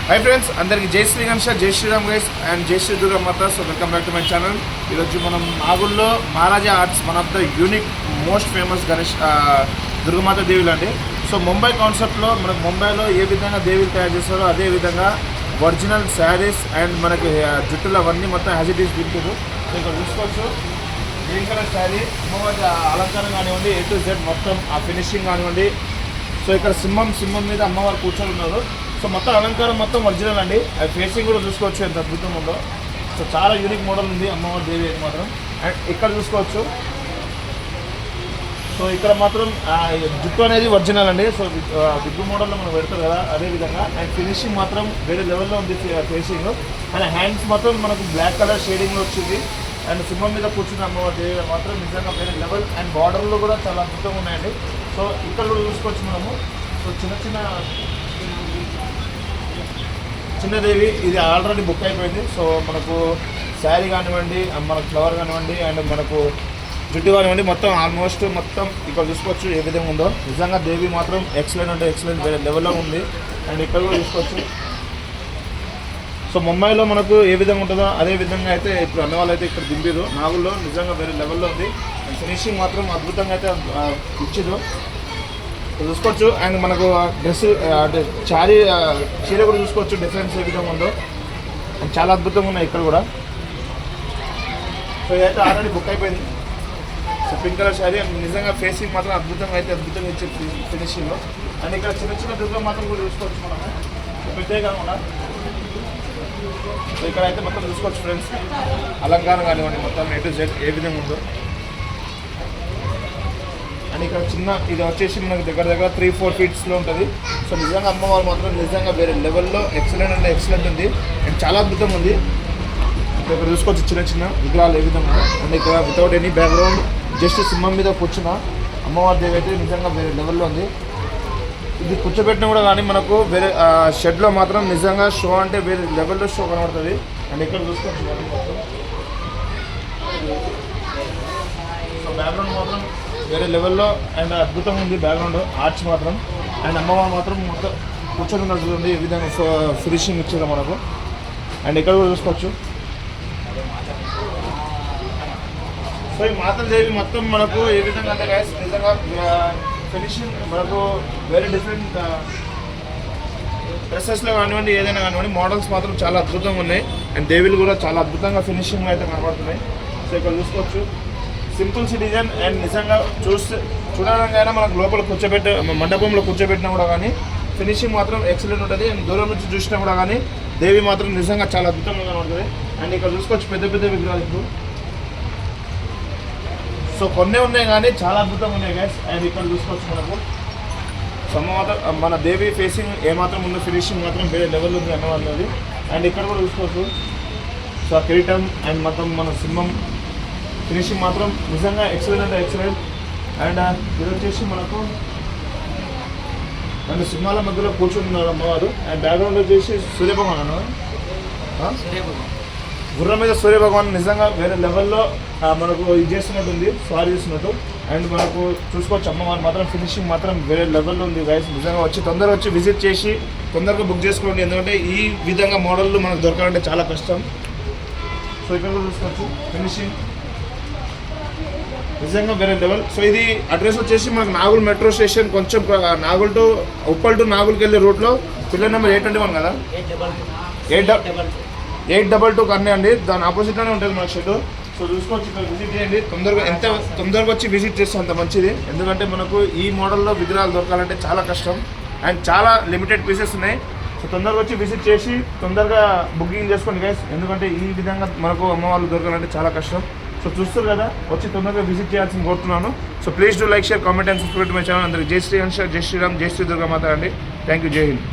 Hi friends, అందరికీ జై శ్రీ గణేష్, జై శ్రీరామ్ గైస్ అండ్ జై Shri Durgamata. So welcome back to my channel. ఈరోజు మనం నాగుల్లో Maharaja arts, one of the unique most famous Ganesh Durgamata దేవులు అండి. సో ముంబై కాన్సెప్ట్లో మనకు ముంబైలో ఏ విధంగా దేవులు తయారు చేస్తారో అదే విధంగా ఒరిజినల్ శారీస్ అండ్ మనకి జుట్టులు అవన్నీ మొత్తం యాజ్ ఇట్ ఈస్ దింపారు. సో ఇక్కడ చూసుకోవచ్చు, గ్రీన్ కలర్ శారీ అమ్మవారి అలంకారం కానివ్వండి, A to Z మొత్తం ఆ ఫినిషింగ్ కానివ్వండి. సో ఇక్కడ సింహం మీద అమ్మవారు కూర్చొని ఉన్నారు. సో మొత్తం అలంకారం మొత్తం ఒరిజినల్ అండి. అది ఫేసింగ్ కూడా చూసుకోవచ్చు ఎంత అద్భుతంగా ఉందో. సో చాలా యూనిక్ మోడల్ ఉంది అమ్మవారి దేవి మాత్రం. అండ్ ఇక్కడ చూసుకోవచ్చు, సో ఇక్కడ మాత్రం జుట్టు అనేది ఒరిజినల్ అండి. సో బిగ్గు మోడల్లో మనం పెడతారు కదా అదే విధంగా. అండ్ ఫినిషింగ్ మాత్రం వేరే లెవెల్లో ఉంది ఫేసింగ్. అండ్ హ్యాండ్స్ మాత్రం మనకు బ్లాక్ కలర్ షేడింగ్లో వచ్చింది. అండ్ సింహం మీద కూర్చున్న అమ్మవారి దేవి మాత్రం నిజంగా వేరే లెవెల్. అండ్ బార్డర్లో కూడా చాలా అద్భుతంగా ఉన్నాయండి. సో ఇక్కడ కూడా చూసుకోవచ్చు మనము. సో చిన్నదేవి ఇది ఆల్రెడీ బుక్ అయిపోయింది. సో మనకు శారీ కానివ్వండి, మనకు ఫ్లవర్ కానివ్వండి, అండ్ మనకు జుట్టు కానివ్వండి, మొత్తం ఆల్మోస్ట్ మొత్తం ఇక్కడ చూసుకోవచ్చు ఏ విధంగా ఉందో. నిజంగా దేవి మాత్రం ఎక్సలెంట్ అంటే ఎక్సలెంట్ వేరే లెవెల్లో ఉంది. అండ్ ఇక్కడ కూడా చూసుకోవచ్చు. సో ముంబైలో మనకు ఏ విధంగా ఉంటుందో అదే విధంగా అయితే ఇప్పుడు అన్నవాళ్ళు అయితే ఇక్కడ దింపారు. నాగుల్లో నిజంగా వేరే లెవెల్లో ఉంది. అండ్ ఫినిషింగ్ మాత్రం అద్భుతంగా అయితే ఇచ్చిరు చూసుకోవచ్చు. అండ్ మనకు డ్రెస్ అంటే చీర కూడా చూసుకోవచ్చు డిఫరెన్స్ ఏ విధంగా ఉందో. అండ్ చాలా అద్భుతంగా ఉన్నాయి ఇక్కడ కూడా. సో ఇదైతే ఆల్రెడీ బుక్ అయిపోయింది. సో పింక్ కలర్ శారీ నిజంగా ఫేసింగ్ మాత్రం అద్భుతంగా ఇచ్చే ఫినిషింగ్లో. అండ్ ఇక్కడ చిన్న దుర్గం మాత్రం కూడా చూసుకోవచ్చు మనము ప్రత్యేకంగా కూడా. సో ఇక్కడ అయితే మొత్తం చూసుకోవచ్చు ఫ్రెండ్స్, అలంకారం కానివ్వండి మొత్తం A to Z ఏ విధంగా ఉందో. అండ్ ఇక్కడ ఇది వచ్చేసి మనకు దగ్గర 3-4 ఫీట్స్లో ఉంటుంది. సో నిజంగా అమ్మవారు మాత్రం నిజంగా వేరే లెవెల్లో ఎక్సలెంట్ అంటే ఎక్సలెంట్ ఉంది. అండ్ చాలా అద్భుతంగా ఉంది. ఇక్కడ చూసుకోవచ్చు చిన్న విగ్రహాలు ఏ విధంగా. అండ్ ఇక్కడ వితౌట్ ఎనీ బ్యాక్గ్రౌండ్ జస్ట్ సింహం మీద కూర్చున్న అమ్మవారి దేవి అయితే నిజంగా వేరే లెవెల్లో ఉంది. ఇది కూర్చోబెట్టినా కూడా కానీ మనకు వేరే షెడ్లో మాత్రం నిజంగా షో అంటే వేరే లెవెల్లో షో కనబడుతుంది. అండ్ ఇక్కడ చూసుకోవచ్చు సో బ్యాక్గ్రౌండ్ మాత్రం వేరే లెవెల్లో అండ్ అద్భుతంగా ఉంది బ్యాక్గ్రౌండ్ ఆర్చ్ మాత్రం. అండ్ అమ్మవారు మాత్రం మొత్తం కూర్చొని ఉన్నట్టుంది ఈ విధంగా ఫినిషింగ్ ఇచ్చారు మనకు. అండ్ ఇక్కడ కూడా చూసుకోవచ్చు. సో ఈ మాతృదేవి మొత్తం మనకు ఏ విధంగా అంటే గైస్ నిజంగా ఫినిషింగ్ మనకు వేరే డిఫరెంట్ డ్రెస్సెస్లో కానివ్వండి ఏదైనా కానివ్వండి మోడల్స్ మాత్రం చాలా అద్భుతంగా ఉన్నాయి. అండ్ దేవిలు కూడా చాలా అద్భుతంగా ఫినిషింగ్ అయితే కనబడుతున్నాయి. సో ఇక్కడ చూసుకోవచ్చు సింపుల్ సిటిజన్. అండ్ నిజంగా చూడడానికైనా మనకు లోపల మండపంలో కూర్చోబెట్టినా కూడా కానీ ఫినిషింగ్ మాత్రం ఎక్సలెంట్ ఉంటుంది. అండ్ దూరం నుంచి చూసినా కూడా కానీ దేవి మాత్రం నిజంగా చాలా అద్భుతంగా కనబడుతుంది. అండ్ ఇక్కడ చూసుకోవచ్చు పెద్ద విగ్రహాలు ఇప్పుడు. సో కొన్ని ఉన్నాయి కానీ చాలా అద్భుతంగా ఉన్నాయి గైస్. అండ్ ఇక్కడ చూసుకోవచ్చు మనకు మన దేవి ఫేసింగ్ ఏమాత్రం ఉందో ఫినిషింగ్ మాత్రం వేరే లెవెల్ ఉంది అన్నవాళ్ళది. అండ్ ఇక్కడ కూడా చూసుకోవచ్చు. సో ఆ కిరీటం అండ్ మొత్తం మన సింహం ఫినిషింగ్ మాత్రం నిజంగా ఎక్సలెంట్ అంటే ఎక్సలెంట్. అండ్ ఇది వచ్చేసి మనకు రెండు సింహాల మధ్యలో కూర్చున్నారు అమ్మవారు. అండ్ బ్యాక్గ్రౌండ్ వచ్చేసి సూర్యభగవాన్ గుర్రం మీద సూర్యభగవాన్ నిజంగా వేరే లెవెల్లో మనకు ఇది చేస్తున్నట్టుంది, స్వారీ చేస్తున్నట్టు. అండ్ మనకు చూసుకోవచ్చు అమ్మవారు మాత్రం ఫినిషింగ్ మాత్రం వేరే లెవెల్లో ఉంది గైస్. నిజంగా తొందరగా వచ్చి విజిట్ చేసి తొందరగా బుక్ చేసుకోండి, ఎందుకంటే ఈ విధంగా మోడళ్ళు మనకు దొరకాలంటే చాలా కష్టం. సో ఇక్కడ కూడా చూసుకోవచ్చు ఫినిషింగ్ నిజంగా వేరే లెవెల్. సో ఇది అడ్రస్ వచ్చేసి మనకు నాగుల్ మెట్రో స్టేషన్ కొంచెం ఉప్పల్ టు నాగుల్కి వెళ్ళే రూట్లో పిల్లర్ నెంబర్ 821 కదా, 822 కన్నే అండి. దాని ఆపోజిట్లోనే ఉంటుంది మన షెడ్. సో చూసుకోవచ్చు ఇక్కడ విజిట్ చేయండి. ఎంత తొందరగా వచ్చి విజిట్ చేస్తే అంత మంచిది, ఎందుకంటే మనకు ఈ మోడల్లో విగ్రహాలు దొరకాలంటే చాలా కష్టం. అండ్ చాలా లిమిటెడ్ పీసెస్ ఉన్నాయి. సో తొందరగా వచ్చి విజిట్ చేసి తొందరగా బుకింగ్ చేసుకోండి గైస్, ఎందుకంటే ఈ విధంగా మనకు అమ్మవాళ్ళు దొరకాలంటే చాలా కష్టం. సో చూస్తారు కదా, వచ్చి తొందరగా విజిట్ చేయాల్సింది కోరుతున్నాను. So please do like, share, comment and subscribe to my channel. అందరికీ జై శ్రీ గణేష్, జై శ్రీరామ్, జై శ్రీ దుర్గమాత అండి. థ్యాంక్ యూ, జై హింద్.